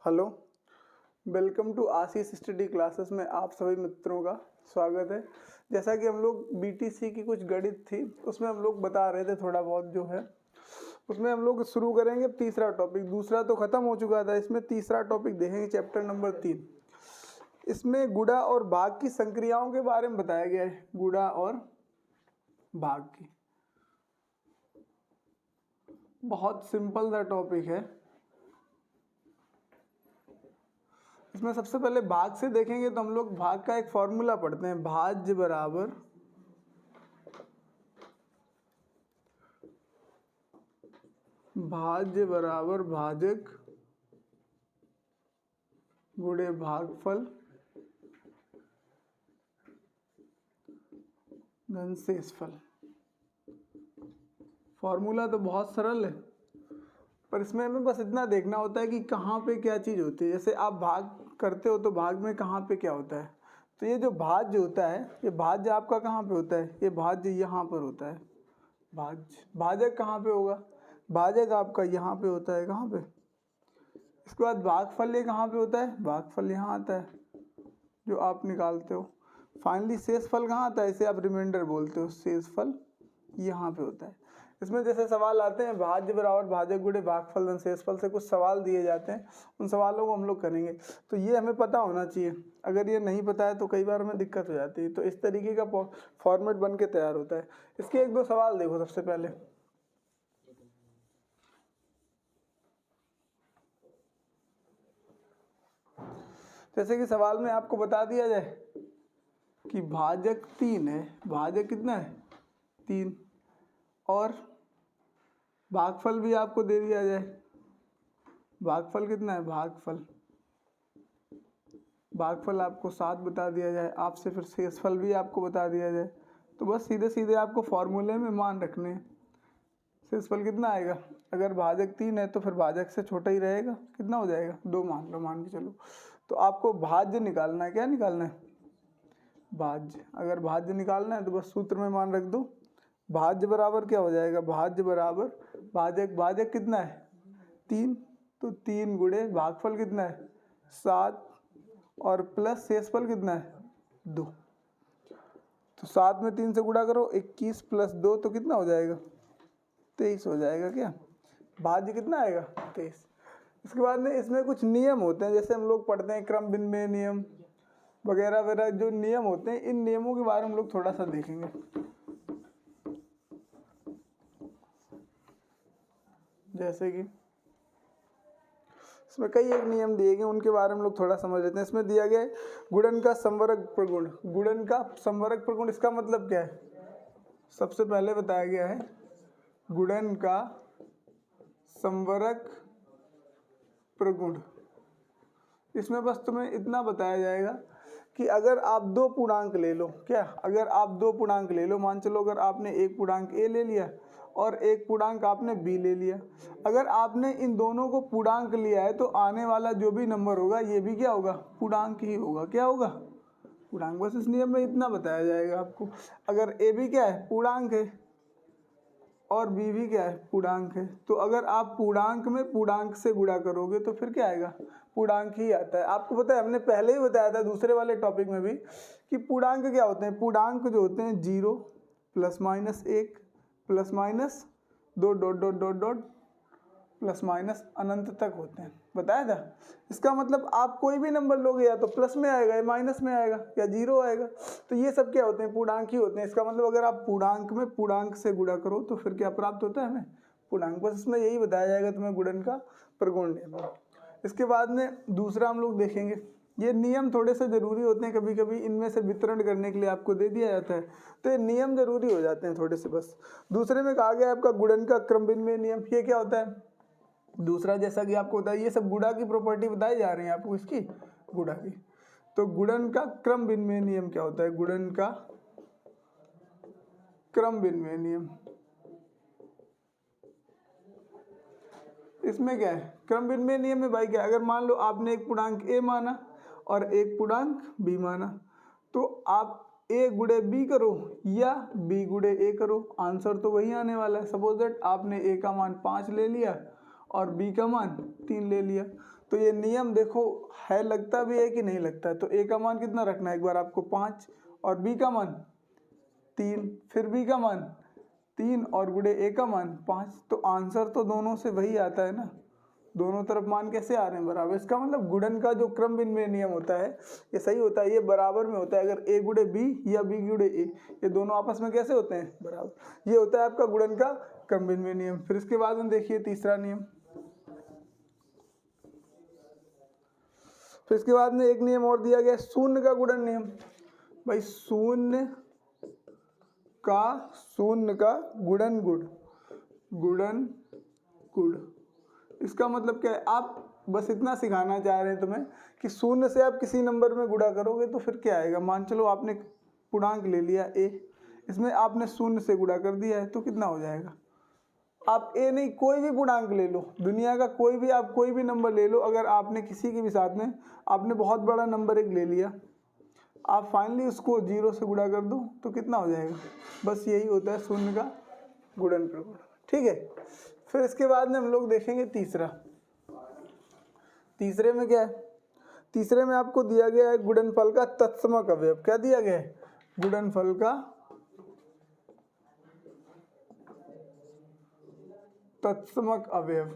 Hello, welcome to Ashish study classes में आप सभी मित्रों का स्वागत है। जैसा कि हम लोग बीटीसी की कुछ गणित थी उसमें हम लोग बता रहे थे थोड़ा बहुत जो है उसमें हम लोग शुरू करेंगे तीसरा टॉपिक। दूसरा तो ख़त्म हो चुका था, इसमें तीसरा टॉपिक देखेंगे, चैप्टर नंबर 3। इसमें गुणा और भाग की संक्रियाओं के बारे में बताया गया है। गुणा और भाग की बहुत सिंपल सा टॉपिक है। इसमें सबसे पहले भाग से देखेंगे तो हम लोग भाग का एक फॉर्मूला पढ़ते हैं। भाज्य बराबर भाजक गुणे भागफल धन शेषफल। फॉर्मूला तो बहुत सरल है, पर इसमें हमें बस इतना देखना होता है कि कहाँ पे क्या चीज़ होती है। जैसे आप भाग करते हो तो भाग में कहाँ पे क्या होता है। तो ये जो भाज्य होता है, ये भाज्य आपका कहाँ पे होता है? ये भाज्य यहाँ पर होता है। भाजक कहाँ पे होगा? भाजक आपका यहाँ पे होता है। कहाँ पे? इसके बाद भागफल ये कहाँ पे होता है? भागफल यहाँ आता है जो आप निकालते हो। फाइनली शेषफल कहाँ आता है? इसे आप रिमाइंडर बोलते हो। शेषफल यहाँ पे होता है। इसमें जैसे सवाल आते हैं भाज्य बराबर भाजक गुणे भागफल धन शेषफल से कुछ सवाल दिए जाते हैं, उन सवालों को हम लोग करेंगे। तो ये हमें पता होना चाहिए। अगर ये नहीं पता है तो कई बार हमें दिक्कत हो जाती है। तो इस तरीके का फॉर्मेट बन के तैयार होता है। इसके एक दो सवाल देखो। सबसे पहले जैसे कि सवाल में आपको बता दिया जाए कि भाजक 3 है। भाजक कितना है? 3। और भागफल भी आपको दे दिया जाए। भागफल कितना है? भागफल आपको 7 बता दिया जाए। आपसे फिर शेषफल भी आपको बता दिया जाए। तो बस सीधे सीधे आपको फॉर्मूले में मान रखने हैं। शेषफल कितना आएगा? अगर भाजक 3 है तो फिर भाजक से छोटा ही रहेगा। कितना हो जाएगा? 2 मान लो, मान के चलो। तो आपको भाज्य निकालना है। क्या निकालना है? भाज्य। अगर भाज्य निकालना है तो बस सूत्र में मान रख दो। भाज्य बराबर क्या हो जाएगा? भाज्य बराबर भाजक कितना है? 3। तो 3 गुणे भागफल कितना है? 7 और प्लस शेषफल कितना है? 2। तो 7 में 3 से गुणा करो, 21 प्लस 2 तो कितना हो जाएगा? 23 हो जाएगा। क्या भाज्य कितना आएगा? 23। इसके बाद में इसमें कुछ नियम होते हैं, जैसे हम लोग पढ़ते हैं क्रम विनिमय नियम वगैरह वगैरह। जो नियम होते हैं, इन नियमों के बारे में हम लोग थोड़ा सा देखेंगे। जैसे कि इसमें कई एक नियम दिए गए, उनके बारे में लोग थोड़ा समझ लेते हैं। इसमें दिया गया है गुणन का समवर्ग प्रगुण। गुणन का समवर्ग प्रगुण, इसका मतलब क्या है? सबसे पहले बताया गया है गुणन का समवर्ग प्रगुण। इसमें बस तुम्हें इतना बताया जाएगा कि अगर आप 2 पूर्णांक ले लो। क्या? अगर आप 2 पूर्णांक ले लो, मान चलो अगर आपने एक पूर्णांक ए ले लिया और एक पूर्णांक आपने बी ले लिया। अगर आपने इन दोनों को पूर्णांक लिया है तो आने वाला जो भी नंबर होगा ये भी क्या होगा? पूर्णांक ही होगा। क्या होगा? पूर्णांक। बस इस नियम में इतना बताया जाएगा आपको। अगर ए भी क्या है? पूर्णांक है, और बी भी क्या है? पूर्णांक है। तो अगर आप पूर्णांक में पूर्णांक से गुणा करोगे तो फिर क्या आएगा? पूर्णांक ही आता है। आपको पता है, हमने पहले ही बताया था दूसरे वाले टॉपिक में भी कि पूर्णांक क्या होते हैं। पूर्णांक जो होते हैं 0 plus minus 1 plus minus 2 dot dot dot dot plus minus अनंत तक होते हैं। बताया था। इसका मतलब आप कोई भी नंबर लोगे या तो प्लस में आएगा या माइनस में आएगा या 0 आएगा। तो ये सब क्या होते हैं? पूर्णांक ही होते हैं। इसका मतलब अगर आप पूर्णांक में पूर्णांक से गुणा करो तो फिर क्या प्राप्त होता है? हमें पूर्णांक। बस इसमें यही बताया जाएगा तुम्हें गुणन का प्रगुण नियम। इसके बाद में दूसरा हम लोग देखेंगे। ये नियम थोड़े से जरूरी होते हैं, कभी कभी इनमें से वितरण करने के लिए आपको दे दिया जाता है, तो ये नियम जरूरी हो जाते हैं थोड़े से। बस दूसरे में कहा गया आपका गुणन का क्रम विनिमय नियम। ये क्या होता है? दूसरा, जैसा कि आपको बताया, ये सब गुणा की प्रॉपर्टी बताई जा रही है आपको, इसकी गुणा की। तो गुणन का क्रम विनिमय नियम क्या होता है? गुणन का क्रम विनिमय नियम, इसमें क्या है? क्रम विनिमय नियम में भाई क्या, अगर मान लो आपने एक पूर्णांक ए माना और एक पूर्णांक बी माना, तो आप ए गुणे बी करो या बी गुणे ए करो, आंसर तो वही आने वाला है। सपोज दैट आपने ए का मान 5 ले लिया और बी का मान 3 ले लिया, तो ये नियम देखो है, लगता भी है कि नहीं लगता है। तो ए का मान कितना रखना है, एक बार आपको 5 और बी का मान 3, फिर बी का मान 3 और गुणे ए का मान 5। तो आंसर तो दोनों से वही आता है ना, दोनों तरफ मान कैसे आ रहे हैं बराबर। इसका मतलब गुणन का जो क्रम विनिमय नियम होता है ये सही होता है, ये बराबर में होता है। अगर ए गुणे बी या बी गुणे ए, ये दोनों आपस में कैसे होते हैं, बराबर। ये होता है आपका गुणन का क्रम विनिमय नियम। फिर इसके बाद में देखिए तीसरा नियम। फिर इसके बाद में एक नियम और दिया गया, शून्य का गुणन नियम। भाई शून्य का गुणन गुण। इसका मतलब क्या है, आप बस इतना सिखाना चाह रहे हैं तुम्हें कि शून्य से आप किसी नंबर में गुणा करोगे तो फिर क्या आएगा। मान चलो आपने पूर्णांक ले लिया ए, इसमें आपने शून्य से गुणा कर दिया है तो कितना हो जाएगा। आप ए नहीं, कोई भी पूर्णांक ले लो, दुनिया का कोई भी, आप कोई भी नंबर ले लो, अगर आपने किसी के भी साथ में आपने बहुत बड़ा नंबर एक ले लिया, आप फाइनली उसको 0 से गुणा कर दो तो कितना हो जाएगा। बस यही होता है शून्य का गुणन प्रगुण, ठीक है। फिर इसके बाद में हम लोग देखेंगे तीसरा। तीसरे में क्या है, तीसरे में आपको दिया गया है गुणनफल का तत्समक अवयव। क्या दिया गया है, गुणनफल का तत्समक अवयव।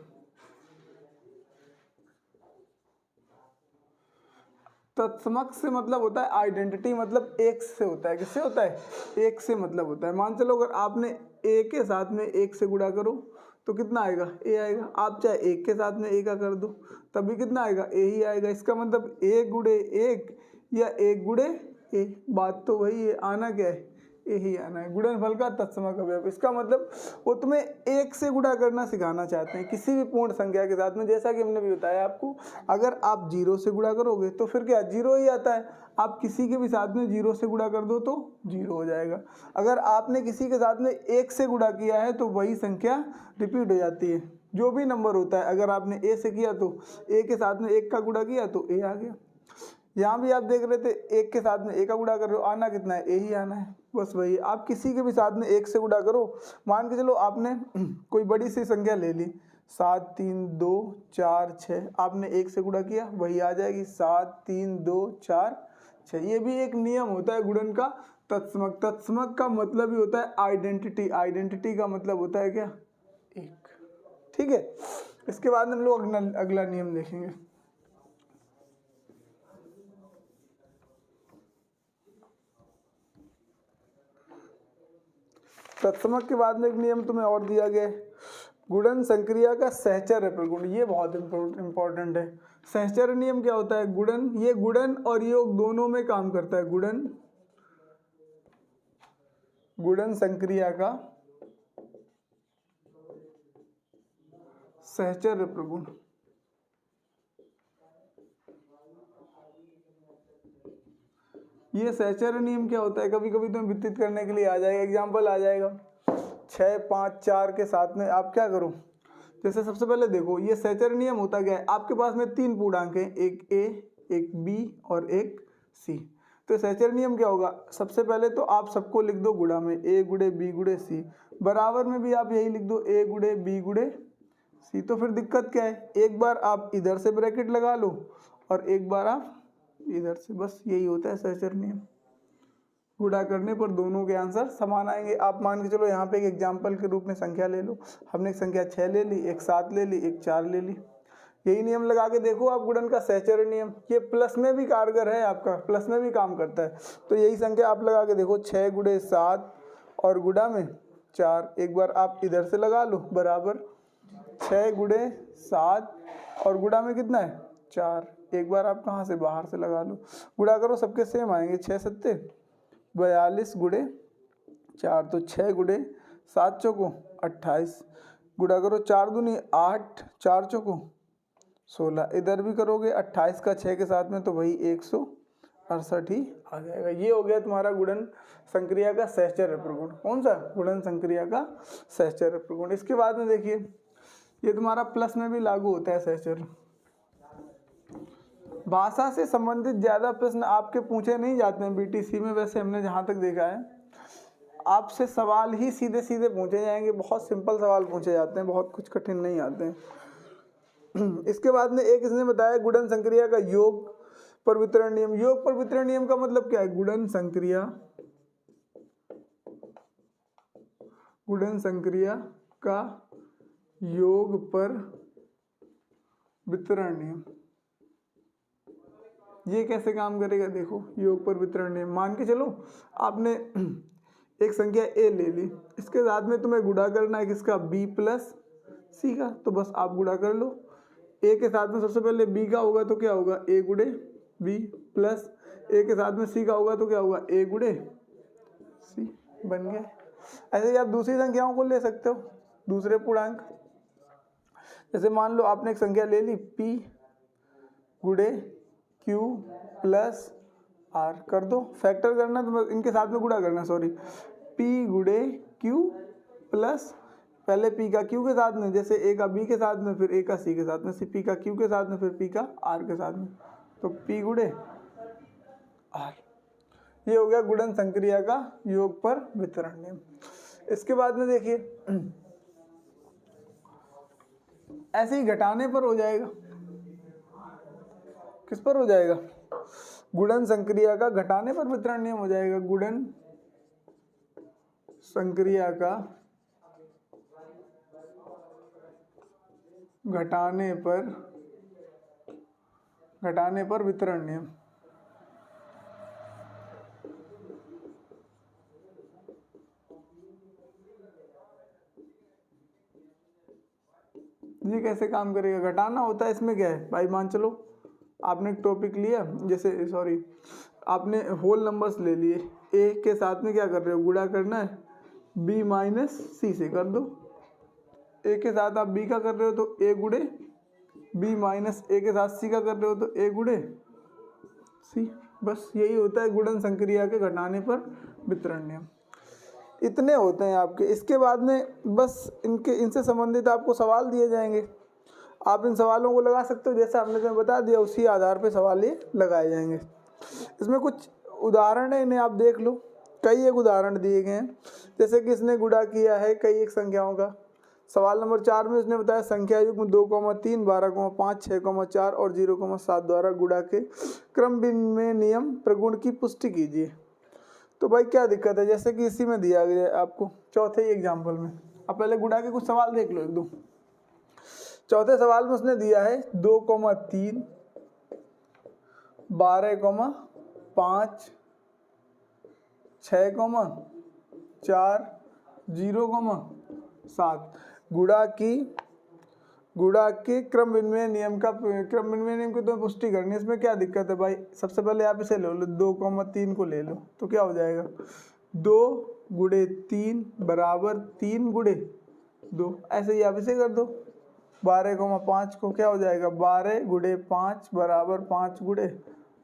तत्समक से मतलब होता है आइडेंटिटी, मतलब एक से होता है। किससे होता है, एक से मतलब होता है। मान चलो अगर आपने ए के साथ में 1 से गुणा करो तो कितना आएगा, ए आएगा। आप चाहे 1 के साथ में ए का कर दो तब भी कितना आएगा, ए ही आएगा। इसका मतलब 1 गुणे 1 या 1 गुणे ए, बात तो वही है, आना क्या है, ए ही आना है। गुणनफल का तत्समक अवयव, इसका मतलब वो तुम्हें 1 से गुणा करना सिखाना चाहते हैं किसी भी पूर्ण संख्या के साथ में। जैसा कि हमने भी बताया आपको, अगर आप 0 से गुणा करोगे तो फिर क्या, 0 ही आता है। आप किसी के भी साथ में 0 से गुणा कर दो तो 0 हो जाएगा। अगर आपने किसी के साथ में 1 से गुणा किया है तो वही संख्या रिपीट हो जाती है। जो भी नंबर होता है, अगर आपने ए से किया तो ए के साथ में 1 का गुणा किया तो ए आ गया। यहाँ भी आप देख रहे थे 1 के साथ में ए का गुणा कर रहे हो, आना कितना है, ए ही आना है। बस वही, आप किसी के भी साथ में 1 से गुणा करो। मान के चलो आपने कोई बड़ी सी संख्या ले ली, 7 3 2 4 6, आपने 1 से गुणा किया वही आ जाएगी, 7 3 2 4 6। ये भी एक नियम होता है गुणन का तत्समक। तत्समक का मतलब ही होता है आइडेंटिटी। आइडेंटिटी का मतलब होता है क्या, एक, ठीक है। इसके बाद हम लोग अगला नियम देखेंगे। तत्समक के बाद में एक नियम तुम्हें और दिया गया है, गुणन संक्रिया का सहचर्य प्रगुण। ये बहुत इंपॉर्टेंट है। सहचर्य नियम क्या होता है, गुणन, ये गुणन और योग दोनों में काम करता है। गुणन संक्रिया का सहचर्य प्रगुण। ये सहचर्य नियम क्या होता है, कभी कभी तुम्हें वितरित करने के लिए आ जाएगा, एग्जाम्पल आ जाएगा 6 5 4 के साथ में आप क्या करो। जैसे सबसे पहले देखो, ये सहचर्य नियम होता क्या है, आपके पास में 3 पूर्णांक हैं, एक ए, एक बी और एक सी। तो सहचर्य नियम क्या होगा, सबसे पहले तो आप सबको लिख दो गुणा में, ए गुणे बी गुणे सी। बराबर में भी आप यही लिख दो, ए गुणे बी गुणे सी। तो फिर दिक्कत क्या है, एक बार आप इधर से ब्रैकेट लगा लो और एक बार आप इधर से, बस यही होता है सहचर्य नियम। गुणा करने पर दोनों के आंसर समान आएंगे। आप मान के चलो यहाँ पे एक एग्जाम्पल के रूप में संख्या ले लो, हमने एक संख्या 6 ले ली, एक 7 ले ली, एक 4 ले ली। यही नियम लगा के देखो आप गुणन का सहचर्य नियम। ये प्लस में भी कारगर है, आपका प्लस में भी काम करता है। तो यही संख्या आप लगा के देखो, 6 गुणे 7 और गुणा में 4। एक बार आप इधर से लगा लो, बराबर 6 गुणे 7 और गुणा में कितना है 4। एक बार आप कहाँ से, बाहर से लगा लो, गुणा करो, सबके सेम आएंगे, 6 7 42 गुणे 4। तो 6 गुणे 7 चौको 28, गुणा करो 4 दूनी 8, 4 चौको 16। इधर भी करोगे 28 का 6 के साथ में तो वही 168 ही आ जाएगा। ये हो गया तुम्हारा गुणन संक्रिया का सहचर्य प्रगुण। कौन सा, गुणन संक्रिया का सहचर्य प्रगुण। इसके बाद में देखिए, ये तुम्हारा प्लस में भी लागू होता है सहचर्य। भाषा से संबंधित ज़्यादा प्रश्न आपके पूछे नहीं जाते हैं बीटीसी में, वैसे हमने जहाँ तक देखा है आपसे सवाल ही सीधे सीधे पूछे जाएंगे। बहुत सिंपल सवाल पूछे जाते हैं, बहुत कुछ कठिन नहीं आते हैं। इसके बाद में एक इसने बताया गुणन संक्रिया का योग पर वितरण नियम। योग पर वितरण नियम का मतलब क्या है? गुणन संक्रिया का योग पर वितरण नियम। ये कैसे काम करेगा? देखो, योग पर वितरण नियम, मान के चलो आपने एक संख्या a ले ली, इसके साथ में तुम्हें गुणा करना है किसका? b प्लस c का। तो बस आप गुणा कर लो। a के साथ में सबसे पहले b का होगा तो क्या होगा? a गुणे b प्लस a के साथ में c का होगा तो क्या होगा? a गुणे c। बन गया। ऐसे ही आप दूसरी संख्याओं को ले सकते हो, दूसरे पूर्णांक। जैसे मान लो आपने एक संख्या ले ली p गुणे q प्लस r, कर दो। फैक्टर करना तो इनके साथ में गुणा करना, सॉरी, p गुणे q प्लस पहले p का q के साथ में, जैसे a का b के साथ में, फिर a का c के साथ में, p का q के साथ में, फिर p का r के साथ में, तो p गुणे r। ये हो गया गुणन संक्रिया का योग पर वितरण नियम। इसके बाद में देखिए ऐसे ही घटाने पर हो जाएगा। किस पर हो जाएगा? गुणन संक्रिया का घटाने पर वितरण नियम हो जाएगा। गुणन संक्रिया का घटाने पर वितरण नियम। ये कैसे काम करेगा? घटाना होता है, इसमें क्या है भाई? मान चलो आपने एक टॉपिक लिया, जैसे सॉरी आपने होल नंबर्स ले लिए, a के साथ में क्या कर रहे हो? गुणा करना है b माइनस सी से, कर दो। a के साथ आप b का कर रहे हो तो a गुणे b माइनस a के साथ c का कर रहे हो तो a गुणे c। बस यही होता है गुणन संक्रिया के घटाने पर वितरण नियम। इतने होते हैं आपके। इसके बाद में बस इनसे संबंधित आपको सवाल दिए जाएंगे, आप इन सवालों को लगा सकते हो। जैसा हमने तुम्हें बता दिया उसी आधार पे सवाल ये लगाए जाएंगे। इसमें कुछ उदाहरण है, इन्हें आप देख लो। कई एक उदाहरण दिए गए हैं, जैसे कि इसने गुणा किया है कई एक संख्याओं का। सवाल नंबर 4 में उसने बताया संख्या युग्म 2,3, 12,5, 6,4 और 0,7 द्वारा गुणा के क्रम विनिमय नियम प्रगुण की पुष्टि कीजिए। तो भाई क्या दिक्कत है? जैसे कि इसी में दिया गया है आपको चौथे ही एग्जाम्पल में। अब पहले गुणा के कुछ सवाल देख लो एक दो। चौथे सवाल में उसने दिया है 2,3, 12,5, 6,4, 0,7 गुणा के क्रम विनिमय नियम की तो पुष्टि करनी है। इसमें क्या दिक्कत है भाई? सबसे पहले आप इसे ले लो, 2,3 को ले लो तो क्या हो जाएगा? 2 गुणे 3 बराबर 3 गुणे 2। ऐसे ही आप इसे कर दो। 12,5 को क्या हो जाएगा? 12 गुणे 5 बराबर 5 गुणे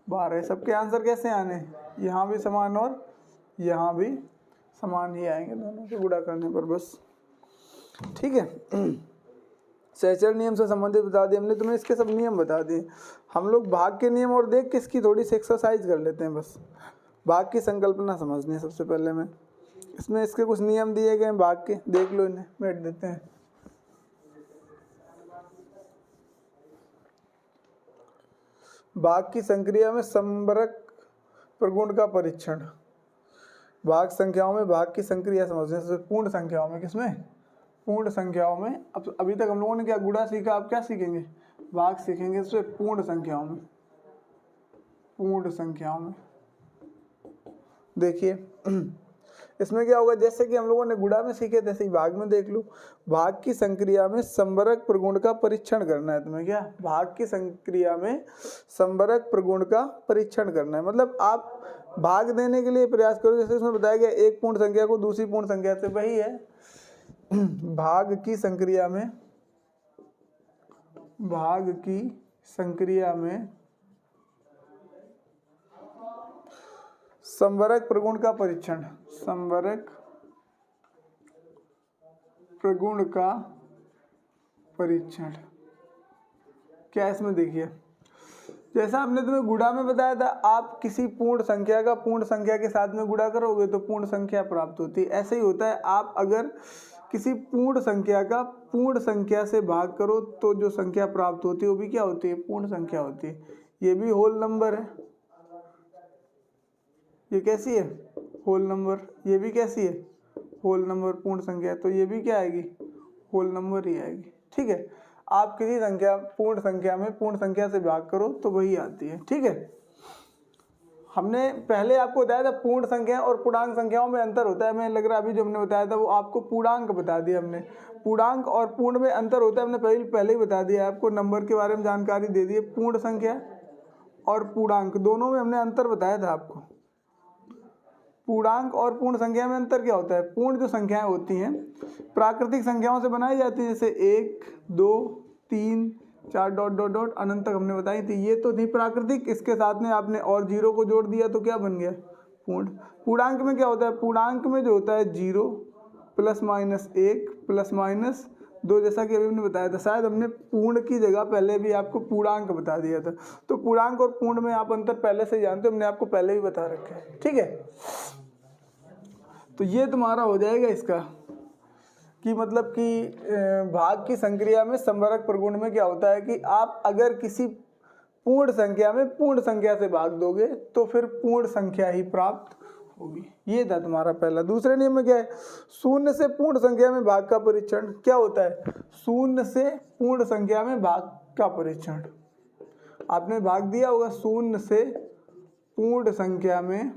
12। सबके आंसर कैसे आने? यहाँ भी समान और यहाँ भी समान ही आएंगे दोनों से गुणा करने पर। बस ठीक है। सहचर नियम से संबंधित बता दिए हमने तुम्हें, इसके सब नियम बता दिए। हम लोग भाग के नियम और देख के इसकी थोड़ी सी एक्सरसाइज कर लेते हैं। बस भाग की संकल्पना समझनी है सबसे पहले में। इसमें इसके कुछ नियम दिए गए हैं भाग के, देख लो इन्हें, बैठ देते हैं। भाग की संक्रिया में संबरक प्रगुण का परीक्षण। भाग संख्याओं में भाग की संक्रिया समझने से पूर्ण संख्याओं में, किसमें? पूर्ण संख्याओं में। अब अभी तक हम लोगों ने क्या गुणा सीखा, अब क्या सीखेंगे? भाग सीखेंगे। इससे पूर्ण संख्याओं में देखिए इसमें क्या होगा? जैसे कि हम लोगों ने गुणा में सीखे तैसे ही भाग में देख लो। भाग की संक्रिया में संबरक प्रगुण का परीक्षण करना है तुम्हें। क्या? भाग की संक्रिया में संबरक प्रगुण का परीक्षण करना है, मतलब आप भाग देने के लिए प्रयास करो। जैसे इसमें बताया गया एक पूर्ण संख्या को दूसरी पूर्ण संख्या से, वही है भाग की संक्रिया में संबरक प्रगुण का परीक्षण। संबरक प्रगुण का परीक्षण क्या? इसमें देखिए जैसा हमने तुम्हें गुणा में बताया था, आप किसी पूर्ण संख्या का पूर्ण संख्या के साथ में गुणा करोगे तो पूर्ण संख्या प्राप्त होती है। ऐसे ही होता है, आप अगर किसी पूर्ण संख्या का पूर्ण संख्या से भाग करो तो जो संख्या प्राप्त होती है वो भी क्या होती है, पूर्ण संख्या होती है। ये भी होल नंबर है, ये कैसी है, होल नंबर। ये भी कैसी है, होल नंबर, पूर्ण संख्या, तो ये भी क्या आएगी, होल नंबर ही आएगी। ठीक है, आप किसी संख्या पूर्ण संख्या में पूर्ण संख्या से भाग करो तो वही आती है। ठीक है, हमने पहले आपको बताया था पूर्ण संख्या और पूर्णांक संख्याओं में अंतर होता है। हमें लग रहा है अभी जो हमने बताया था वो आपको पूर्णांक बता दिया हमने। पूर्णांक और पूर्ण में अंतर होता है, हमने पहले ही बता दिया आपको, नंबर के बारे में जानकारी दे दी है। पूर्ण संख्या और पूर्णांक दोनों में हमने अंतर बताया था आपको। पूर्णांक और पूर्ण संख्या में अंतर क्या होता है, पूर्ण जो संख्याएं होती हैं प्राकृतिक संख्याओं से बनाई जाती है, जैसे 1 2 3 4 डॉट डॉट डॉट अनंत तक हमने बताई थी, ये तो थी प्राकृतिक। इसके साथ में आपने और जीरो को जोड़ दिया तो क्या बन गया, पूर्ण। पूर्णांक में क्या होता है, पूर्णांक में जो होता है 0 प्लस माइनस 1 प्लस माइनस 2, जैसा कि अभी हमने बताया था। शायद हमने पूर्ण की जगह पहले भी आपको पूर्णांक बता दिया था। तो पूर्णांक और पूर्ण में आप अंतर पहले से जानते हो, हमने आपको पहले भी बता रखा है। ठीक है, तो ये तुम्हारा हो जाएगा इसका कि मतलब कि भाग की संक्रिया में संवरक प्रगुण में क्या होता है कि आप अगर किसी पूर्ण संख्या में पूर्ण संख्या से भाग दोगे तो फिर पूर्ण संख्या ही प्राप्त होगी। ये था तुम्हारा पहला। दूसरे नियम में क्या है, शून्य से पूर्ण संख्या में भाग का परीक्षण। क्या होता है, शून्य से पूर्ण संख्या में भाग का परीक्षण। आपने भाग दिया होगा शून्य से पूर्ण संख्या में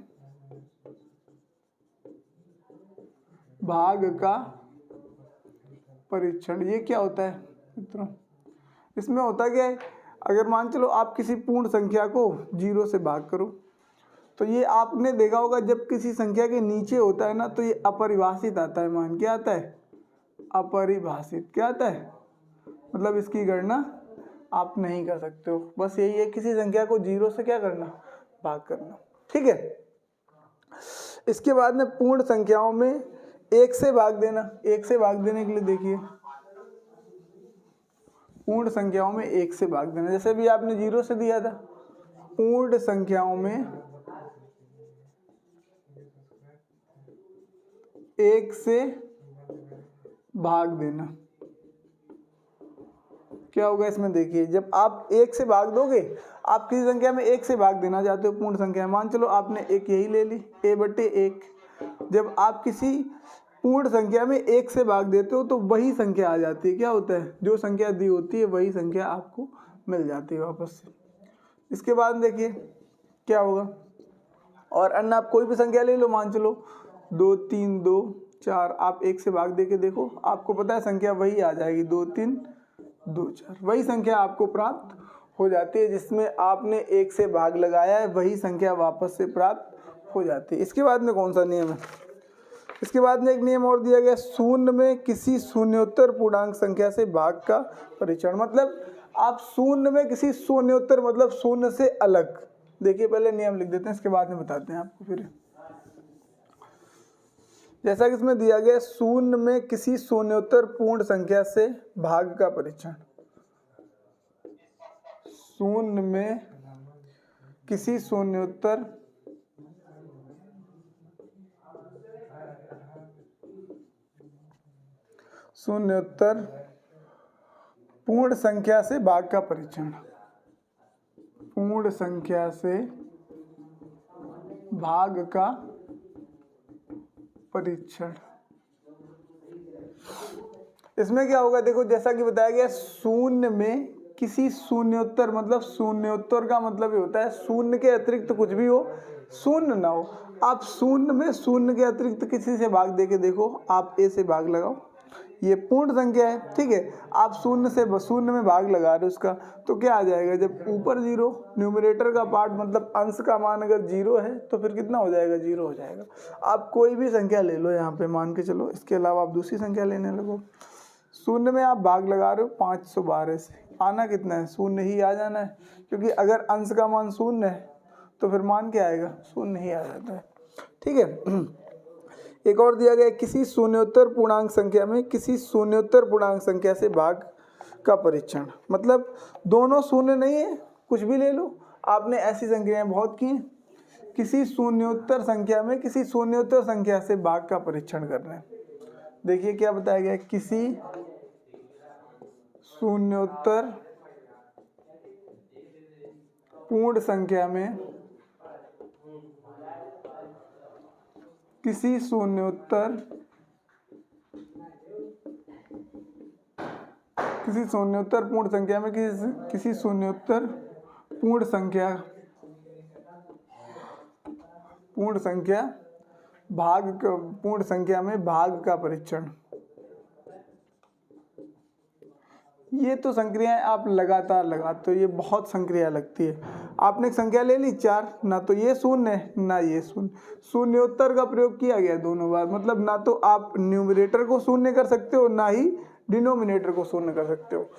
भाग का परीक्षण। ये क्या होता है मित्रों, इसमें होता क्या है, अगर मान चलो आप किसी पूर्ण संख्या को 0 से भाग करो तो ये आपने देखा होगा जब किसी संख्या के नीचे होता है ना तो ये अपरिभाषित आता है मान। क्या आता है, अपरिभाषित। क्या आता है, मतलब इसकी गणना आप नहीं कर सकते हो। बस यही है, किसी संख्या को 0 से क्या करना, भाग करना। ठीक है, इसके बाद में पूर्ण संख्याओं में 1 से भाग देना। 1 से भाग देने के लिए देखिए, पूर्ण संख्याओं में 1 से भाग देना, जैसे भी आपने 0 से दिया था। पूर्ण संख्याओं में 1 से भाग देना। क्या होगा इसमें, देखिए जब आप 1 से भाग दोगे, आप किसी संख्या में 1 से भाग देना चाहते हो पूर्ण संख्या, मान चलो आपने एक यही ले ली a/1। जब आप किसी पूर्ण संख्या में 1 से भाग देते हो तो वही संख्या आ जाती है। क्या होता है, जो संख्या दी होती है वही संख्या आपको मिल जाती है वापस से। इसके बाद देखिए क्या होगा, और अन्य आप कोई भी संख्या ले लो, मान चलो 2 3 2 4, आप 1 से भाग दे के देखो, आपको पता है संख्या वही आ जाएगी, 2 3 2 4, वही संख्या आपको प्राप्त हो जाती है जिसमें आपने 1 से भाग लगाया है, वही संख्या वापस से प्राप्त हो जाती है। इसके बाद में कौन सा नियम है, इसके बाद में एक नियम और दिया गया, शून्य में किसी शून्योत्तर पूर्णांक संख्या से भाग का परीक्षण। मतलब आप शून्य में किसी शून्योत्तर, मतलब शून्य से अलग। देखिए पहले नियम लिख देते हैं, इसके बाद में बताते हैं आपको। फिर जैसा कि इसमें दिया गया, शून्य में किसी शून्योत्तर पूर्ण संख्या से भाग का परीक्षण। शून्य में किसी शून्योत्तर पूर्ण संख्या से भाग का परीक्षण। पूर्ण संख्या से भाग का परीक्षण। इसमें क्या होगा, देखो जैसा कि बताया गया, शून्य में किसी शून्योत्तर, मतलब शून्योत्तर का मतलब ये होता है शून्य के अतिरिक्त कुछ भी हो, शून्य ना हो। आप शून्य में शून्य के अतिरिक्त किसी से भाग दे के देखो, आप ए से भाग लगाओ, ये पूर्ण संख्या है। ठीक है, आप शून्य से शून्य में भाग लगा रहे हो उसका, तो क्या आ जाएगा, जब ऊपर 0, न्यूमरेटर का पार्ट मतलब अंश का मान अगर 0 है तो फिर कितना हो जाएगा, 0 हो जाएगा। आप कोई भी संख्या ले लो यहाँ पे, मान के चलो, इसके अलावा आप दूसरी संख्या लेने लगो। शून्य में आप भाग लगा रहे हो 512 से, आना कितना है, शून्य ही आ जाना है, क्योंकि अगर अंश का मान 0 है तो फिर मान क्या आएगा, 0 ही आ जाता है। ठीक है, एक और दिया गया, किसी शून्योत्तर पूर्णांक संख्या में किसी शून्योत्तर पूर्णांक संख्या से भाग का परीक्षण। मतलब दोनों शून्य नहीं है, कुछ भी ले लो, आपने ऐसी संख्याएं बहुत की हैं, किसी शून्योत्तर संख्या में किसी शून्योत्तर संख्या से भाग का परीक्षण करना है। देखिए क्या बताया गया है, किसी शून्योत्तर पूर्ण संख्या में किसी शून्योत्तर पूर्ण संख्या में किसी शून्योत्तर पूर्ण संख्या में भाग का परीक्षण। ये तो संक्रियाएं आप लगातार लगाते हो, ये बहुत संक्रिया लगती है। आपने एक संख्या ले ली 4, ना तो ये शून्य है ना ये शून्य, शून्योत्तर का प्रयोग किया गया दोनों बार, मतलब ना तो आप न्यूमरेटर को शून्य कर सकते हो ना ही डिनोमिनेटर को शून्य कर सकते हो।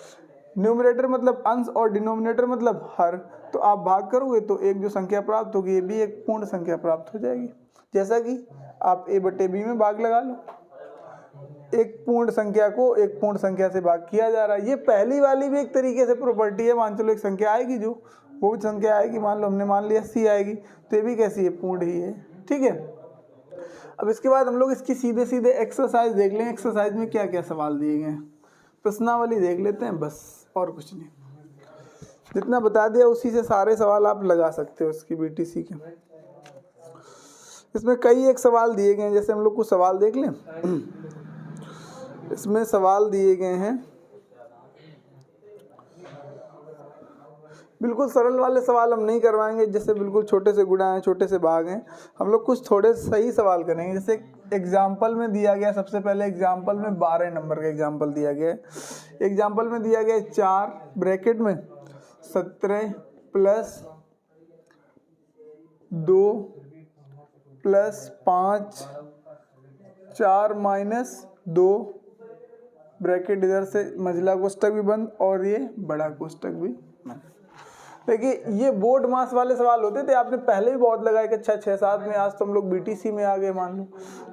न्यूमरेटर मतलब अंश और डिनोमिनेटर मतलब हर, तो आप भाग करोगे तो एक जो संख्या प्राप्त होगी ये भी एक पूर्ण संख्या प्राप्त हो जाएगी। जैसा कि आप a/b में भाग लगा लो, एक पूर्ण संख्या को एक पूर्ण संख्या से भाग किया जा रहा है। ये पहली वाली भी एक तरीके से प्रॉपर्टी है। मान चलो एक संख्या आएगी, जो वो भी संख्या आएगी, मान लो हमने मान लिया c आएगी, तो ये भी कैसी है, पूर्ण ही है। ठीक है, अब इसके बाद हम लोग इसकी सीधे सीधे एक्सरसाइज देख लेंगे। एक्सरसाइज में क्या क्या सवाल दिए गए हैं, प्रश्नावली देख लेते हैं बस, और कुछ नहीं। जितना बता दिया उसी से सारे सवाल आप लगा सकते हो इसकी BTC के। इसमें कई एक सवाल दिए गए हैं, जैसे हम लोग कुछ सवाल देख लें। इसमें सवाल दिए गए हैं, बिल्कुल सरल वाले सवाल हम नहीं करवाएंगे, जैसे बिल्कुल छोटे से गुणा हैं, छोटे से भाग हैं। हम लोग कुछ थोड़े सही सवाल करेंगे। जैसे एग्जाम्पल में दिया गया, सबसे पहले एग्जाम्पल में 12 नंबर का एग्जाम्पल दिया गया है। एग्जाम्पल में दिया गया 4 ब्रैकेट में 17 प्लस 2 प्लस 5 4 माइनस 2 ब्रैकेट इधर से मझला कोष्टक भी बंद और ये बड़ा कोष्टक भी बंद। देखिए ये बोर्ड मास वाले सवाल होते थे, आपने पहले भी बहुत लगाए कि अच्छा 6-7 में, आज तो हम लोग BTC में आ गए मान लो।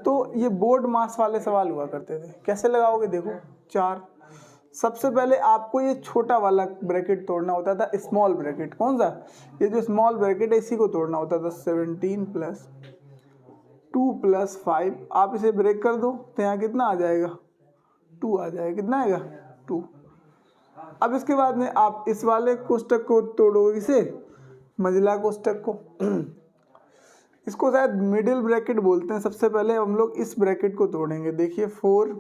तो ये बोर्ड मास वाले सवाल हुआ करते थे। कैसे लगाओगे, देखो 4, सबसे पहले आपको ये छोटा वाला ब्रैकेट तोड़ना होता था, स्मॉल ब्रैकेट। कौन सा, ये जो स्मॉल ब्रैकेट है इसी को तोड़ना होता था। 17 प्लस 2 प्लस 5, आप इसे ब्रेक कर दो तो यहाँ कितना आ जाएगा, 2 आ जाएगा। कितना आएगा, 2। अब इसके बाद में आप इस वाले कोष्टक को तोड़ोगे, इसे मझला कोष्टक को, इसको शायद मिडिल ब्रैकेट बोलते हैं। सबसे पहले हम लोग इस ब्रैकेट को तोड़ेंगे। देखिए 4,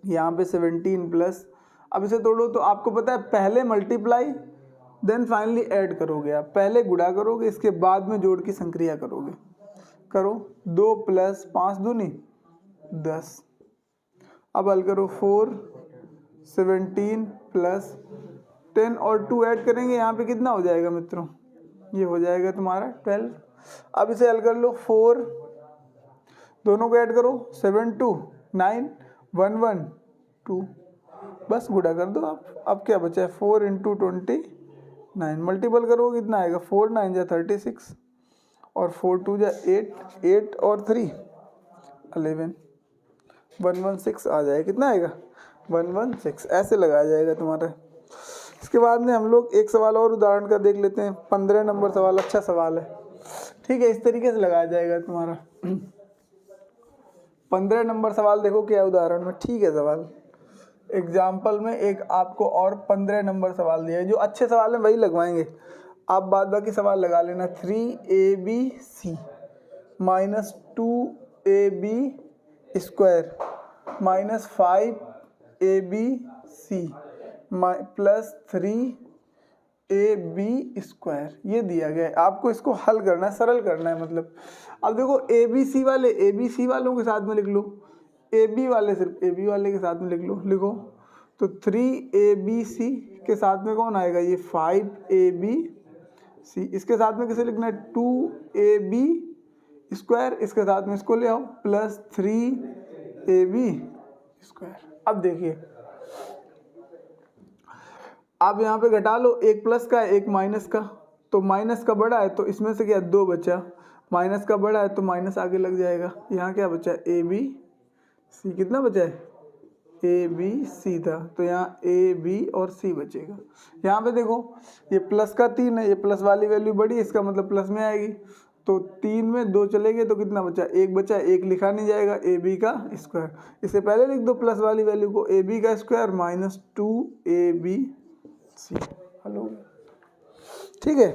यहाँ पे 17 प्लस, अब इसे तोड़ो तो आपको पता है पहले मल्टीप्लाई देन फाइनली ऐड करोगे। आप पहले गुणा करोगे, इसके बाद में जोड़ की संक्रिया करोगे। करो 2 प्लस 5 दूनी 10। अब हल करो 4 17 प्लस 10 और 2 ऐड करेंगे, यहाँ पे कितना हो जाएगा मित्रों, ये हो जाएगा तुम्हारा 12। अब इसे हल कर लो, 4 दोनों को ऐड करो, 7 2 9 1 1 2, बस गुणा कर दो आप। अब क्या बचा है, 4 इंटू 29, मल्टीपल करो कितना आएगा, 4 9 जा 36 और 4 2 जा 8, 8 और 3 11, 116 आ जाएगा। कितना आएगा, 116। ऐसे लगाया जाएगा तुम्हारा। इसके बाद में हम लोग एक सवाल और उदाहरण का देख लेते हैं। 15 नंबर सवाल, अच्छा सवाल है। ठीक है, इस तरीके से लगाया जाएगा तुम्हारा। 15 नंबर सवाल देखो क्या उदाहरण में, ठीक है सवाल। एग्जाम्पल में एक आपको और 15 नंबर सवाल दिया है। जो अच्छे सवाल हैं वही लगवाएंगे, आप बाद बाकी सवाल लगा लेना। 3abc minus 2ab square minus 5abc plus 3ab square, ये दिया गया है। आपको इसको हल करना है, सरल करना है मतलब। अब देखो ABC वाले ABC वालों के साथ में लिख लो, AB वाले सिर्फ AB वाले के साथ में लिख लो। लिखो तो 3abc के साथ में कौन आएगा, ये 5abc। इसके साथ में किसे लिखना है, 2ab स्क्वायर, इसके साथ में इसको ले आओ प्लस 3ab स्क्वायर। अब देखिए आप यहाँ पे घटा लो, एक प्लस का है एक माइनस का, तो माइनस का बड़ा है तो इसमें से क्या 2 बचा, माइनस का बड़ा है तो माइनस आगे लग जाएगा। यहाँ क्या बचा है, ABC, कितना बचा है, ABC था, तो यहाँ AB और C बचेगा। यहाँ पे देखो ये प्लस का 3 है, ये प्लस वाली वैल्यू बड़ी है, इसका मतलब प्लस में आएगी। तो 3 में 2 चले गए तो कितना बचा, 1 बचा, 1 लिखा नहीं जाएगा, ए बी का स्क्वायर। इससे पहले लिख दो प्लस वाली वैल्यू को, ए बी का स्क्वायर माइनस 2abc। हेलो, ठीक है।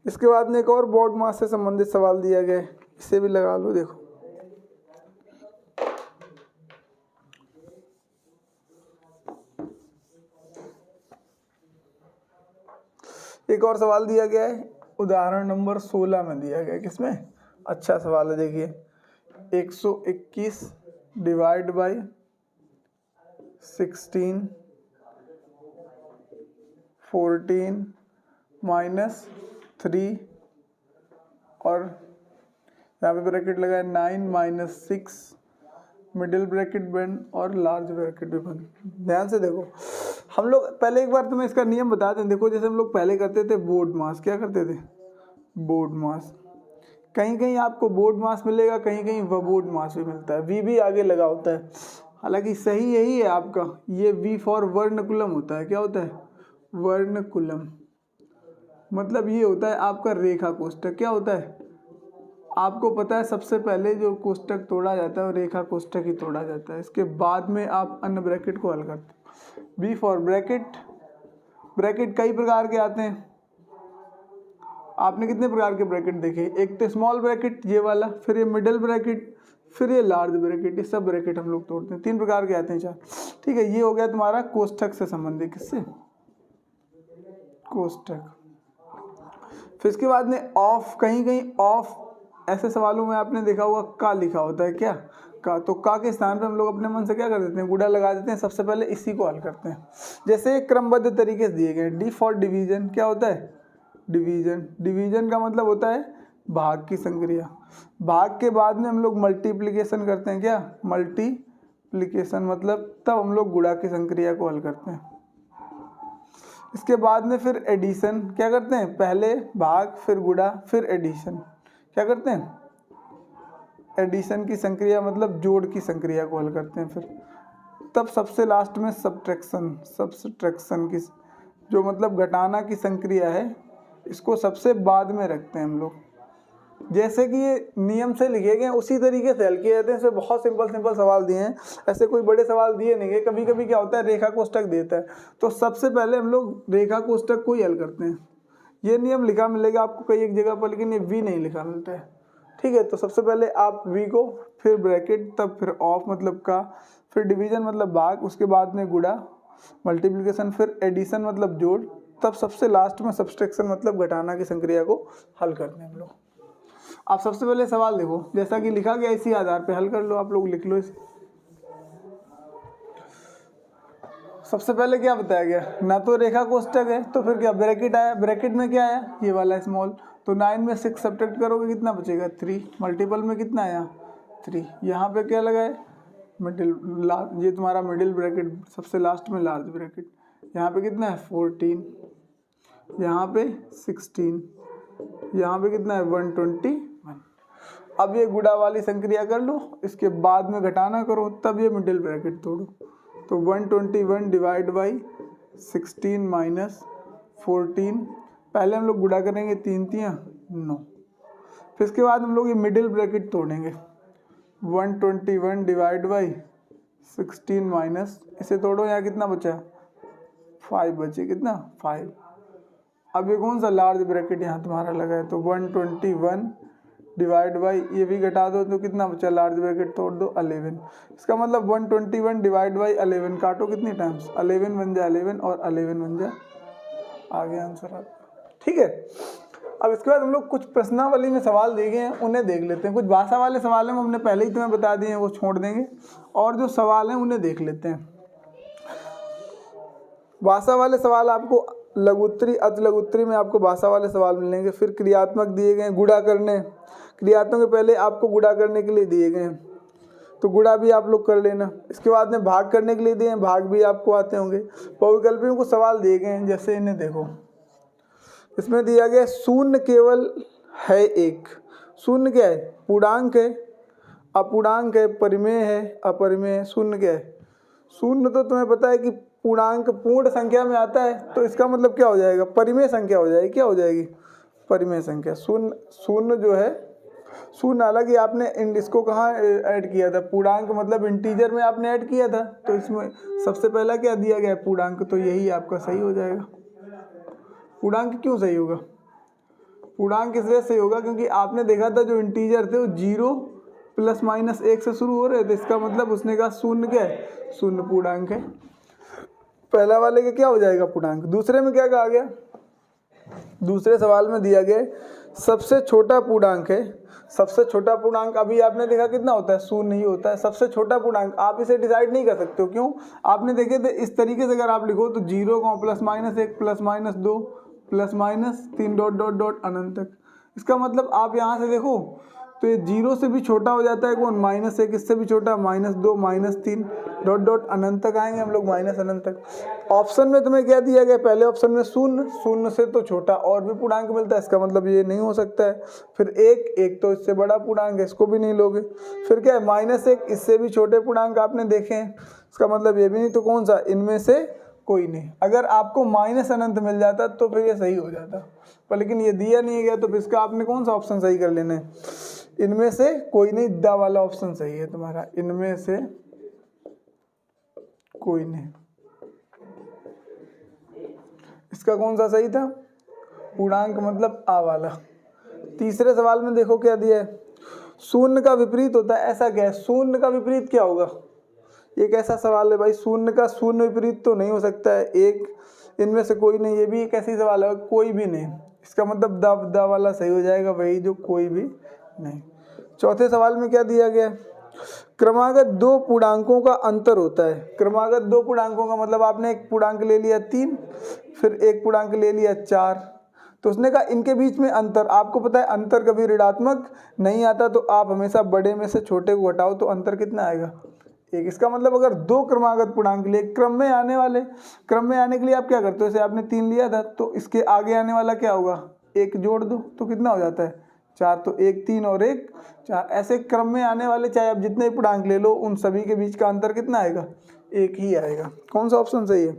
इसके बाद में एक और बोर्ड मास से संबंधित सवाल दिया गया है, इसे भी लगा लो। देखो एक और सवाल दिया गया है, उदाहरण नंबर 16 में दिया गया है। किसमें? अच्छा सवाल है, देखिए 121 डिवाइड बाई 16 14 माइनस 3 और यहाँ पे ब्रैकेट लगा है 9 माइनस 6, मिडिल ब्रैकेट बंद और लार्ज ब्रैकेट भी बंद। ध्यान से देखो, हम लोग पहले एक बार तुम्हें इसका नियम बताते हैं। देखो जैसे हम लोग पहले करते थे बोर्ड मास, क्या करते थे, बोर्ड मास। कहीं कहीं आपको बोर्ड मास मिलेगा, कहीं कहीं वबोर्ड मास भी मिलता है, वी भी आगे लगा होता है। हालांकि सही यही है आपका, ये वी फॉर वर्णकुलम होता है। क्या होता है? वर्णकुलम। मतलब ये होता है आपका रेखा कोष्ठक। क्या होता है? आपको पता है सबसे पहले जो कोष्ठक तोड़ा जाता है वो रेखा कोष्ठक ही तोड़ा जाता है। इसके बाद में आप अन्य ब्रैकेट को हल करते हो। B for bracket. ब्रैकेट कई प्रकार के आते हैं। आपने कितने प्रकार के ब्रैकेट देखे? एक तो स्मॉल ब्रैकेट ये वाला, फिर ये मिडिल ब्रैकेट, फिर ये लार्ज ब्रैकेट। ये सब ब्रैकेट हम लोग तोड़ते हैं। 3 प्रकार के आते हैं, 4। ठीक है, ये हो गया तुम्हारा कोष्ठक से संबंधित। किससे? कोष्ठक। फिर इसके बाद में ऑफ, कहीं कहीं ऑफ ऐसे सवालों में आपने देखा होगा का लिखा होता है। क्या? का। तो का के स्थान पे हम लोग अपने मन से क्या कर देते हैं, गुणा लगा देते हैं। सबसे पहले इसी को हल करते हैं। जैसे क्रमबद्ध तरीके से दिए गए। D for division. क्या होता है? डिवीजन। डिवीजन का मतलब होता है भाग की संक्रिया। भाग के बाद में हम लोग मल्टीप्लिकेशन करते हैं। क्या? मल्टीप्लिकेशन मतलब तब हम लोग गुणा की संक्रिया को हल करते हैं। इसके बाद में फिर एडिशन। क्या करते हैं? पहले भाग, फिर गुणा, फिर एडिशन। क्या करते हैं? एडिशन की संक्रिया मतलब जोड़ की संक्रिया को हल करते हैं। फिर तब सबसे लास्ट में सब्ट्रैक्शन। सब्ट्रैक्शन की जो मतलब घटाना की संक्रिया है, इसको सबसे बाद में रखते हैं हम लोग। जैसे कि ये नियम से लिखे गए उसी तरीके से हल किए जाते हैं। इसमें बहुत सिंपल सवाल दिए हैं, ऐसे कोई बड़े सवाल दिए नहीं गए। कभी कभी क्या होता है, रेखा कोष्ठक देता है तो सबसे पहले हम लोग रेखा कोष्ठक को ही हल करते हैं। ये नियम लिखा मिलेगा आपको कई एक जगह पर, लेकिन ये वी नहीं लिखा मिलता है। ठीक है, तो सबसे पहले आप वी को, फिर ब्रैकेट, तब फिर ऑफ मतलब का, फिर डिवीजन मतलब भाग, उसके बाद में गुणा, मल्टीप्लिकेशन, फिर एडिशन मतलब जोड़, तब सबसे लास्ट में सब्ट्रैक्शन मतलब घटाना की संक्रिया को हल करते हैं हम लोग। आप सबसे पहले सवाल देखो, जैसा कि लिखा गया इसी आधार पे हल कर लो। आप लोग लिख लो इसे। सबसे पहले क्या बताया गया, ना तो रेखा कोष्ठक है तो फिर क्या ब्रैकेट आया। ब्रैकेट में क्या आया, ये वाला स्मॉल। तो 9 में 6 सब्ट्रैक्ट करोगे कितना बचेगा, 3। मल्टीपल में कितना आया, 3। यहाँ पे क्या लगा है, मिडिल, ये तुम्हारा मिडिल ब्रैकेट, सबसे लास्ट में लार्ज ब्रैकेट। यहाँ पे कितना है 14, यहाँ पे 16, यहाँ पे कितना है 121। अब ये गुणा वाली संक्रिया कर लो, इसके बाद में घटाना करो, तब ये मिडिल ब्रैकेट तोड़ो। तो 121 डिवाइड बाई 16 माइनस 14। पहले हम लोग गुणा करेंगे, 3 3 9। फिर इसके बाद हम लोग ये मिडिल ब्रैकेट तोड़ेंगे। 121 डिवाइड बाई 16 माइनस, इसे तोड़ो, यहाँ कितना बचा, 5 बचे। कितना, 5। अब ये कौन सा लार्ज ब्रैकेट यहाँ तुम्हारा लगा है, तो 121 डिवाइड बाई, ये भी घटा दो तो कितना बचा, लार्ज ब्रैकेट तोड़ दो, 11। इसका मतलब 121 डिवाइड बाई 11, काटो कितनी टाइम्स, 11 बन जाए 11 और 11 बन जाए, आ गया आंसर आपका। ठीक है, अब इसके बाद हम लोग कुछ प्रश्नावली में सवाल दिए गए हैं उन्हें देख लेते हैं। कुछ भाषा वाले सवाल हैं हमने पहले ही तुम्हें बता दिए हैं, वो छोड़ देंगे, और जो सवाल हैं उन्हें देख लेते हैं। भाषा वाले सवाल आपको लघुत्तरी, अति लघुत्तरी में आपको भाषा वाले सवाल मिलेंगे। फिर क्रियात्मक दिए गए हैं, गुणा करने, क्रियात्मक के पहले आपको गुणा करने के लिए दिए गए हैं, तो गुणा भी आप लोग कर लेना। इसके बाद में भाग करने के लिए दिए हैं, भाग भी आपको आते होंगे। बहुविकल्पियों को सवाल दिए गए हैं, जैसे इन्हें देखो, इसमें दिया गया शून्य केवल है एक। शून्य क्या है, पूर्णांक है, अपूर्णांक है, परिमेय है, अपरिमेय है। शून्य क्या है, शून्य तो तुम्हें पता है कि पूर्णांक पूर्ण संख्या में आता है, तो इसका मतलब क्या हो जाएगा, परिमेय संख्या हो जाएगी। क्या हो जाएगी, परिमेय संख्या। शून्य शून्य जो है, शून्य हालांकि आपने इसको कहाँ ऐड किया था, पूर्णांक मतलब इंटीजर में आपने ऐड किया था, तो इसमें सबसे पहला क्या दिया गया है, पूर्णांक, तो यही आपका सही हो जाएगा। पूर्णांक क्यों सही होगा, पूर्णांक इस वजह से होगा क्योंकि आपने देखा था जो इंटीजर थे वो 0 प्लस माइनस 1 से शुरू हो रहे थे, इसका मतलब उसने कहा शून्य क्या है, शून्य पूर्णांक है। पहला वाले का क्या हो जाएगा, पूर्णांक। दूसरे में क्या कहा गया, दूसरे सवाल में दिया गया सबसे छोटा पूर्णांक है। सबसे छोटा पूर्णांक अभी आपने देखा कितना होता है, शून्य ही होता है। सबसे छोटा पूर्णांक आप इसे डिसाइड नहीं कर सकते हो, क्यों, आपने देखे थे इस तरीके से अगर आप लिखो तो 0 plus minus 1 plus minus 2 plus minus 3 dot dot dot अनंत तक। इसका मतलब आप यहाँ से देखो तो ये 0 से भी छोटा हो जाता है कौन, माइनस 1, इससे भी छोटा माइनस 2 माइनस 3 डॉट डॉट अनंत तक आएंगे हम लोग, माइनस अनंत तक। ऑप्शन में तुम्हें क्या दिया गया, पहले ऑप्शन में शून्य, शून्य से तो छोटा और भी पूर्णांक मिलता है, इसका मतलब ये नहीं हो सकता है। फिर एक तो इससे बड़ा पूर्णांक है, इसको भी नहीं लोगे। फिर क्या है, माइनस 1, इससे भी छोटे पूर्णांक आपने देखे हैं, इसका मतलब ये भी नहीं, तो कौन सा, इनमें से कोई नहीं। अगर आपको माइनस अनंत मिल जाता तो फिर ये सही हो जाता, पर लेकिन ये दिया नहीं गया, तो फिर इसका आपने कौन सा ऑप्शन सही कर लेना है, इनमें से कोई नहीं, द वाला ऑप्शन सही है तुम्हारा, इनमें से कोई नहीं। इसका कौन सा सही था, पूर्णांक मतलब आ वाला। तीसरे सवाल में देखो क्या दिया है, शून्य का विपरीत होता है, ऐसा क्या है, शून्य का विपरीत क्या होगा, एक ऐसा सवाल है भाई, शून्य का शून्य विपरीत तो नहीं हो सकता है, एक, इनमें से कोई नहीं, ये भी एक ऐसी सवाल है, कोई भी नहीं, इसका मतलब द वाला सही हो जाएगा, वही जो कोई भी नहीं। चौथे सवाल में क्या दिया गया, क्रमागत दो पूर्णांकों का अंतर होता है। क्रमागत दो पूर्णांकों का मतलब आपने एक पूर्णांक ले लिया 3, फिर एक पूर्णांक ले लिया 4, तो उसने कहा इनके बीच में अंतर, आपको पता है अंतर कभी ऋणात्मक नहीं आता, तो आप हमेशा बड़े में से छोटे को घटाओ तो अंतर कितना आएगा, 1। इसका मतलब अगर दो क्रमागत पूर्णांक लिए, क्रम में आने वाले, क्रम में आने के लिए आप क्या करते हो, जैसे आपने 3 लिया था तो इसके आगे आने वाला क्या होगा, 1 जोड़ दो तो कितना हो जाता है 4, तो 1 3 और 1 4। ऐसे क्रम में आने वाले चाहे आप जितने पूर्णांक ले लो, उन सभी के बीच का अंतर कितना आएगा, 1 ही आएगा। कौन सा ऑप्शन सही है,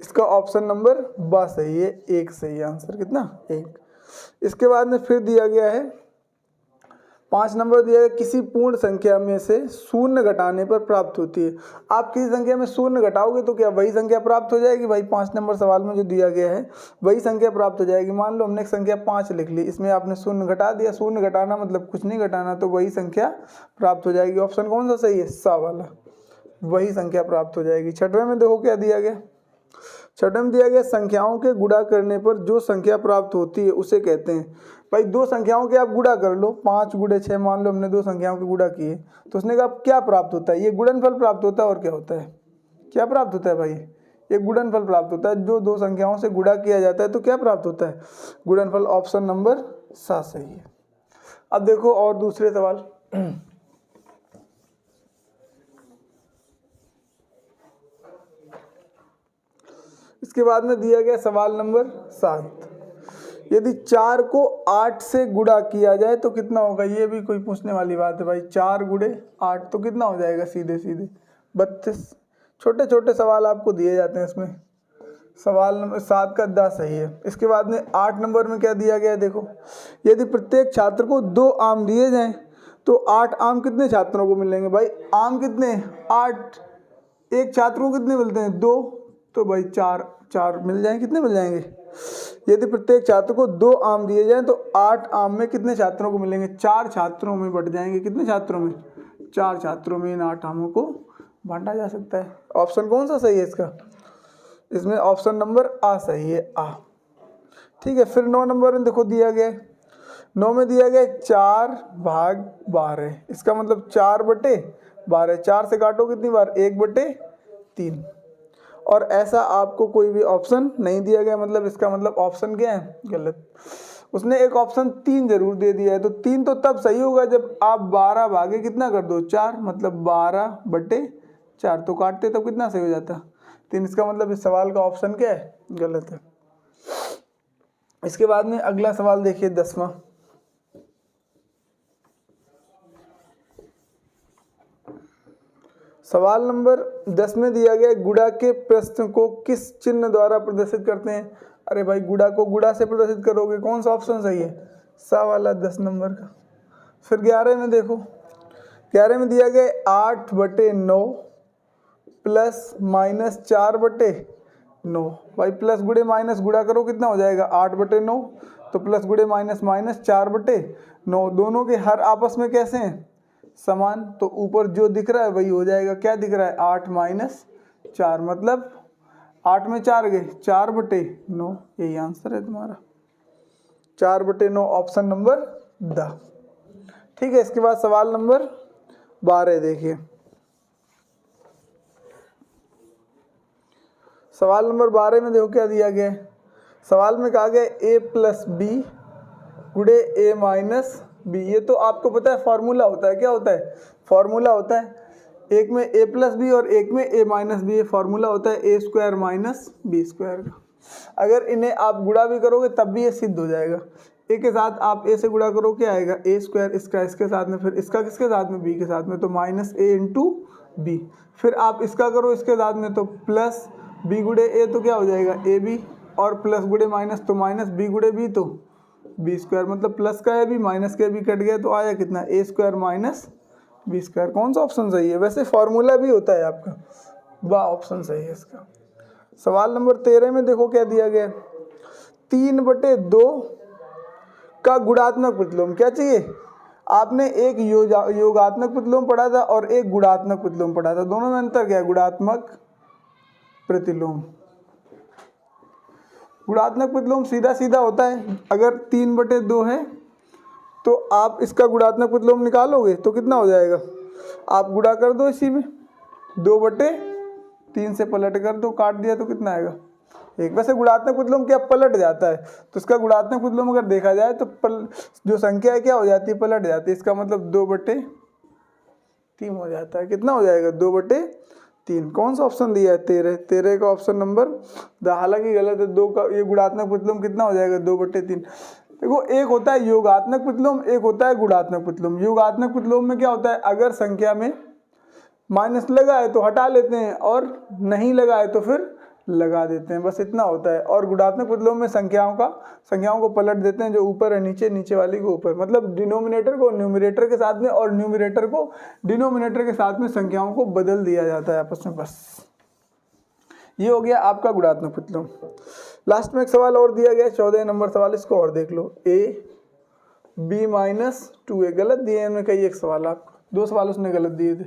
इसका ऑप्शन नंबर ब सही है, 1 सही है आंसर, कितना 1। इसके बाद में फिर दिया गया है 5 नंबर दिया गया, किसी पूर्ण संख्या में से शून्य घटाने पर प्राप्त होती है। आप किसी संख्या में शून्य घटाओगे तो क्या वही संख्या प्राप्त हो जाएगी, भाई 5 नंबर सवाल में जो दिया गया है वही संख्या प्राप्त हो जाएगी। मान लो हमने एक संख्या 5 लिख ली, इसमें आपने शून्य घटा दिया, शून्य घटाना मतलब कुछ नहीं घटाना, तो वही संख्या प्राप्त हो जाएगी। ऑप्शन कौन सा सही है, सा वाला, वही संख्या प्राप्त हो जाएगी। छठवें में देखो क्या दिया गया, छठवें में दिया गया संख्याओं के गुणा करने पर जो संख्या प्राप्त होती है उसे कहते हैं। भाई दो संख्याओं के आप गुणा कर लो, 5 गुणे 6, मान लो हमने दो संख्याओं के गुणा किए, तो उसने कहा क्या प्राप्त होता है, ये गुणनफल प्राप्त होता है। और क्या होता है, क्या प्राप्त होता है भाई, ये गुणनफल प्राप्त होता है। जो दो संख्याओं से गुणा किया जाता है तो क्या प्राप्त होता है, गुणनफल। ऑप्शन नंबर 7 सही है। अब देखो और दूसरे सवाल, इसके बाद में दिया गया सवाल नंबर 7, यदि 4 को 8 से गुणा किया जाए तो कितना होगा। ये भी कोई पूछने वाली बात है भाई, 4 गुणे 8 तो कितना हो जाएगा, सीधे सीधे 32। छोटे छोटे सवाल आपको दिए जाते हैं इसमें। सवाल नंबर 7 का द सही है। इसके बाद में 8 नंबर में क्या दिया गया है, देखो, यदि प्रत्येक छात्र को 2 आम दिए जाएं तो 8 आम कितने छात्रों को मिलेंगे। भाई आम कितने, 8, एक छात्र को कितने मिलते हैं, 2, तो भाई 4 मिल जाएंगे, कितने मिल जाएंगे। यदि प्रत्येक छात्र को 2 आम दिए जाएं तो 8 आम में कितने छात्रों को मिलेंगे, 4 छात्रों में बट जाएंगे। कितने छात्रों में, 4 छात्रों में इन 8 आमों को बांटा जा सकता है। ऑप्शन कौन सा सही है इसका, इसमें ऑप्शन नंबर आ सही है, आ। ठीक है, फिर 9 नंबर में देखो दिया गया, 9 में दिया गया 4 भाग 12। इसका मतलब 4 बटे 12, 4 से काटो कितनी बार, 1 बटे 3। और ऐसा आपको कोई भी ऑप्शन नहीं दिया गया, मतलब इसका मतलब ऑप्शन क्या है, गलत। उसने एक ऑप्शन 3 जरूर दे दिया है, तो 3 तो तब सही होगा जब आप 12 भागे कितना कर दो 4, मतलब 12 बटे 4, तो काटते तब कितना सही हो जाता 3। इसका मतलब इस सवाल का ऑप्शन क्या है, गलत है। इसके बाद में अगला सवाल देखिए 10वां, सवाल नंबर 10 में दिया गया गुणा के प्रश्न को किस चिन्ह द्वारा प्रदर्शित करते हैं। अरे भाई गुणा को गुणा से प्रदर्शित करोगे, कौन सा ऑप्शन सही है, सा वाला 10 नंबर का। फिर 11 में देखो, 11 में दिया गया 8/9 प्लस माइनस 4/9। भाई प्लस गुणे माइनस गुणा करो कितना हो जाएगा 8/9, तो प्लस गुणे माइनस माइनस 4/9। दोनों के हर आपस में कैसे हैं, समान, तो ऊपर जो दिख रहा है वही हो जाएगा। क्या दिख रहा है 8 - 4, मतलब 8 में 4 गए 4/9, यही आंसर है तुम्हारा 4/9, ऑप्शन नंबर द। ठीक है, इसके बाद सवाल नंबर 12 देखिए। सवाल नंबर 12 में देखो क्या दिया गया है। सवाल में कहा गया a + b गुणे a - b। ये तो आपको पता है फॉर्मूला होता है, क्या होता है, फॉर्मूला होता है। एक में a + b और एक में a - b, ये फॉर्मूला होता है a² - b² का। अगर इन्हें आप गुणा भी करोगे तब भी ये सिद्ध हो जाएगा। a के साथ आप a से गुणा करो, क्या आएगा a², इसका इसके साथ में, फिर इसका किसके साथ में, b के साथ में, तो -a × b। फिर आप इसका करो इसके साथ में, तो प्लस b गुणे a, तो क्या हो जाएगा ab, और प्लस गुणे माइनस, तो -b गुणे b, तो b², मतलब प्लस का है b माइनस का भी कट गया, तो आया कितना a² - b²। कौन सा ऑप्शन सही है, वैसे फॉर्मूला भी होता है आपका, वाह ऑप्शन सही है इसका। सवाल नंबर 13 में देखो क्या दिया गया, 3/2 का गुणात्मक प्रतिलोम। क्या चाहिए, आपने एक योगात्मक प्रतिलोम पढ़ा था और एक गुणात्मक प्रतिलोम पढ़ा था, दोनों में अंतर क्या है, गुणात्मक प्रतिलोम। गुणात्मक प्रतिलोम सीधा सीधा होता है, अगर 3/2 है तो आप इसका गुणात्मक प्रतिलोम निकालोगे तो कितना हो जाएगा, आप गुणा कर दो इसी में, 2/3 से पलट कर दो, काट दिया तो कितना आएगा 1। वैसे गुणात्मक प्रतिलोम क्या पलट जाता है, तो इसका गुणात्मक प्रतिलोम अगर देखा जाए तो जो संख्या है क्या हो जाती है, पलट जाती है। इसका मतलब 2/3 हो जाता है, कितना हो जाएगा 2/3। कौन सा ऑप्शन दिया है 13 का ऑप्शन नंबर द, हालांकि गलत है, 2 का ये गुणात्मक प्रतिलोम कितना हो जाएगा 2/3। देखो एक होता है योगात्मक प्रतिलोम, एक होता है गुणात्मक प्रतिलोम। योगात्मक प्रतिलोम में क्या होता है, अगर संख्या में माइनस लगा है तो हटा लेते हैं और नहीं लगा है तो फिर लगा देते हैं, बस इतना होता है। और गुणात्मक प्रतिलोम में संख्याओं को पलट देते हैं, जो ऊपर है नीचे, नीचे वाली को ऊपर, मतलब डिनोमिनेटर को न्यूमरेटर के साथ में और न्यूमरेटर को डिनोमिनेटर के साथ में संख्याओं को बदल दिया जाता है आपस में, बस ये हो गया आपका गुणात्मक प्रतिलोम। लास्ट में एक सवाल और दिया गया 14 नंबर सवाल, इसको और देख लो। a b - 2a गलत दिए हैं इनमें कई, एक सवाल आपको 2 सवाल उसने गलत दिए थे।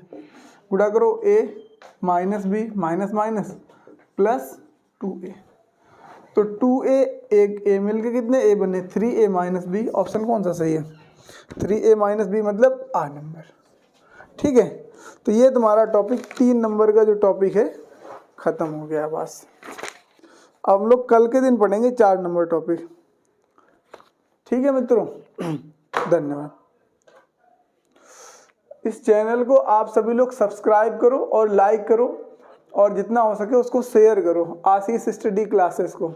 गुणा करो a - b minus minus plus 2a, तो 2a एक a मिल के कितने a बने 3a - b। ऑप्शन कौन सा सही है, 3a - b मतलब 8 नंबर। ठीक है, तो ये तुम्हारा टॉपिक 3 नंबर का जो टॉपिक है खत्म हो गया बस। अब हम लोग कल के दिन पढ़ेंगे 4 नंबर टॉपिक। ठीक है मित्रों, धन्यवाद। इस चैनल को आप सभी लोग सब्सक्राइब करो और लाइक करो, और जितना हो सके उसको शेयर करो, आशीष स्टडी क्लासेस को।